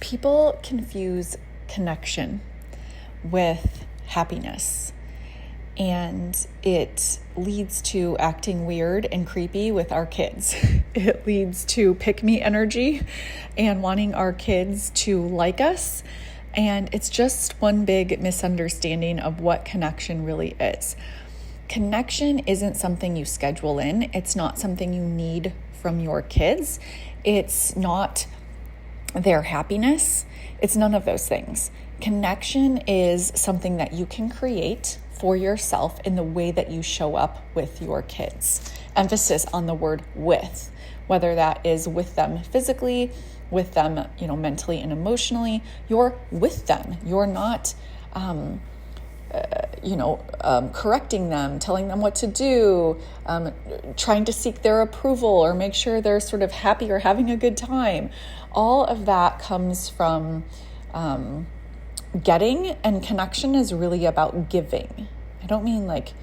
People confuse connection with happiness, and it leads to acting weird and creepy with our kids. It leads to pick-me energy and wanting our kids to like us, and it's just one big misunderstanding of what connection really is. Connection isn't something you schedule in. It's not something you need from your kids. It's not their happiness. It's none of those things. Connection is something that you can create for yourself in the way that you show up with your kids. Emphasis on the word with, whether that is with them physically, with them, mentally and emotionally. You're with them. You're not, correcting them, telling them what to do, trying to seek their approval or make sure they're sort of happy or having a good time. All of that comes from getting, and connection is really about giving. I don't mean like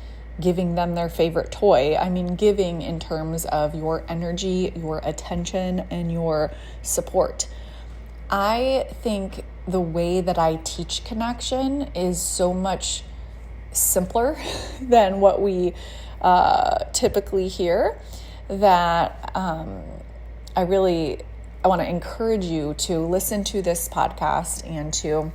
giving them their favorite toy. I mean giving in terms of your energy, your attention, and your support. I think the way that I teach connection is so much simpler than what we typically hear that I want to encourage you to listen to this podcast and to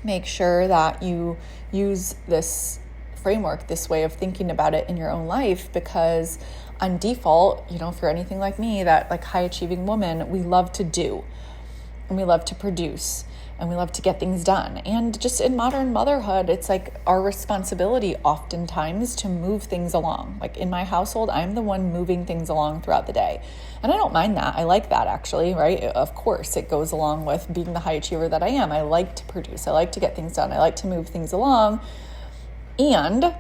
make sure that you use this framework, this way of thinking about it in your own life, because on default, if you're anything like me, that like high achieving woman, we love to do and we love to produce and we love to get things done. And just in modern motherhood, it's like our responsibility oftentimes to move things along. Like in my household, I'm the one moving things along throughout the day. And I don't mind that. I like that actually, right? Of course, it goes along with being the high achiever that I am. I like to produce. I like to get things done. I like to move things along. And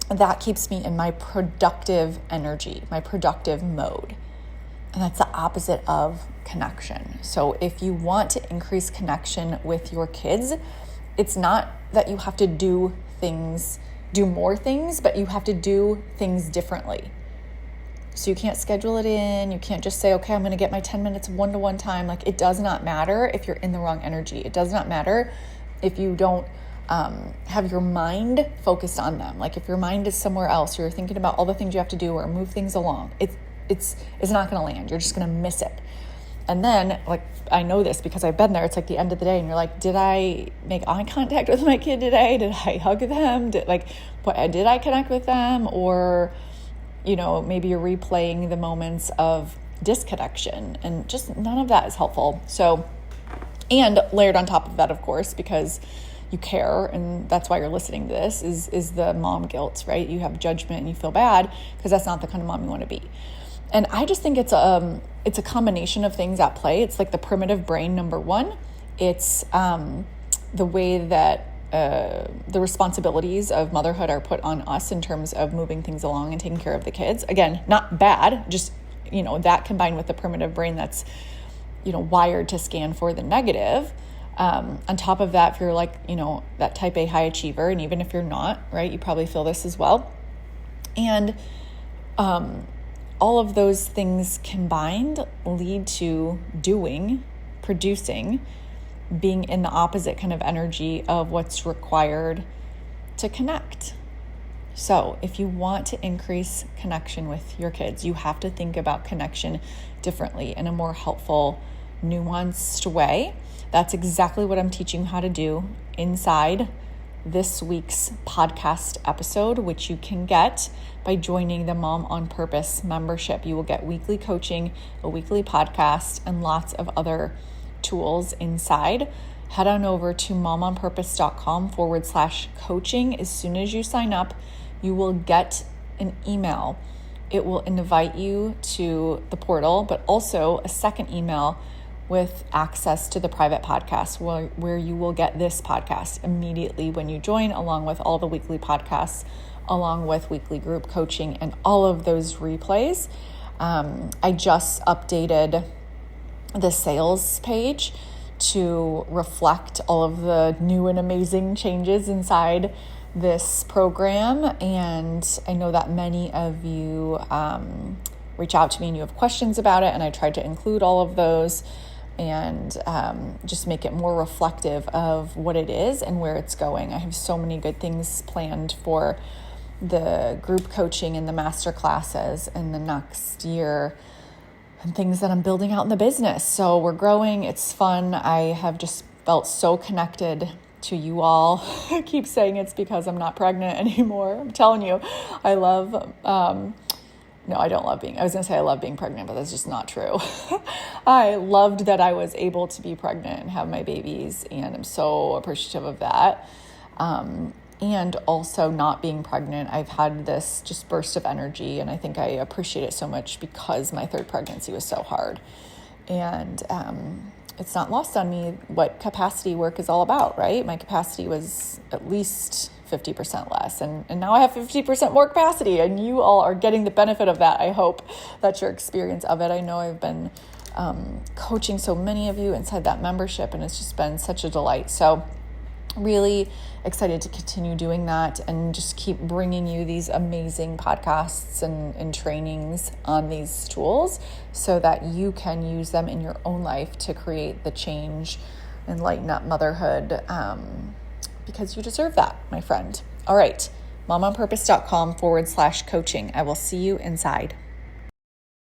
that keeps me in my productive energy, my productive mode. And that's the opposite of connection. So if you want to increase connection with your kids, it's not that you have to do more things, but you have to do things differently. So you can't schedule it in. You can't just say, okay, I'm going to get my 10 minutes of one-to-one time. Like, it does not matter if you're in the wrong energy. It does not matter if you don't have your mind focused on them. Like if your mind is somewhere else, you're thinking about all the things you have to do or move things along. It's not going to land. You're just going to miss it. And then, like, I know this because I've been there. It's like the end of the day and you're like, did I make eye contact with my kid today? Did I hug them? Did I connect with them? Or, maybe you're replaying the moments of disconnection, and just none of that is helpful. So, and layered on top of that, of course, because you care, and that's why you're listening to this, is the mom guilt, right? You have judgment and you feel bad because that's not the kind of mom you want to be. And I just think it's a combination of things at play. It's like the primitive brain, number one. It's the way that the responsibilities of motherhood are put on us in terms of moving things along and taking care of the kids. Again, not bad, just, that combined with the primitive brain that's, wired to scan for the negative. On top of that, if you're like, that type A high achiever, and even if you're not, right, you probably feel this as well. And all of those things combined lead to doing, producing, being in the opposite kind of energy of what's required to connect. So if you want to increase connection with your kids, you have to think about connection differently in a more helpful, nuanced way. That's exactly what I'm teaching you how to do inside this week's podcast episode, which you can get by joining the Mom on Purpose membership. You will get weekly coaching, a weekly podcast, and lots of other tools inside. Head on over to momonpurpose.com/coaching. As soon as you sign up, you will get an email. It will invite you to the portal, but also a second email with access to the private podcast where you will get this podcast immediately when you join, along with all the weekly podcasts, along with weekly group coaching and all of those replays. I just updated the sales page to reflect all of the new and amazing changes inside this program. And I know that many of you reach out to me and you have questions about it, and I tried to include all of those. and just make it more reflective of what it is and where it's going. I have so many good things planned for the group coaching and the master classes in the next year, and things that I'm building out in the business. So we're growing. It's fun. I have just felt so connected to you all. I keep saying it's because I'm not pregnant anymore. I'm telling you, I love, no, I don't love being, I was going to say I love being pregnant, but that's just not true. I loved that I was able to be pregnant and have my babies, and I'm so appreciative of that. And also not being pregnant, I've had this just burst of energy, and I think I appreciate it so much because my third pregnancy was so hard. And it's not lost on me what capacity work is all about, right? My capacity was at least 50% less, and now I have 50% more capacity, and you all are getting the benefit of that. I hope that's your experience of it. I know I've been coaching so many of you inside that membership, and it's just been such a delight. So really excited to continue doing that and just keep bringing you these amazing podcasts and trainings on these tools so that you can use them in your own life to create the change and lighten up motherhood, because you deserve that, my friend. All right, momonpurpose.com/coaching. I will see you inside.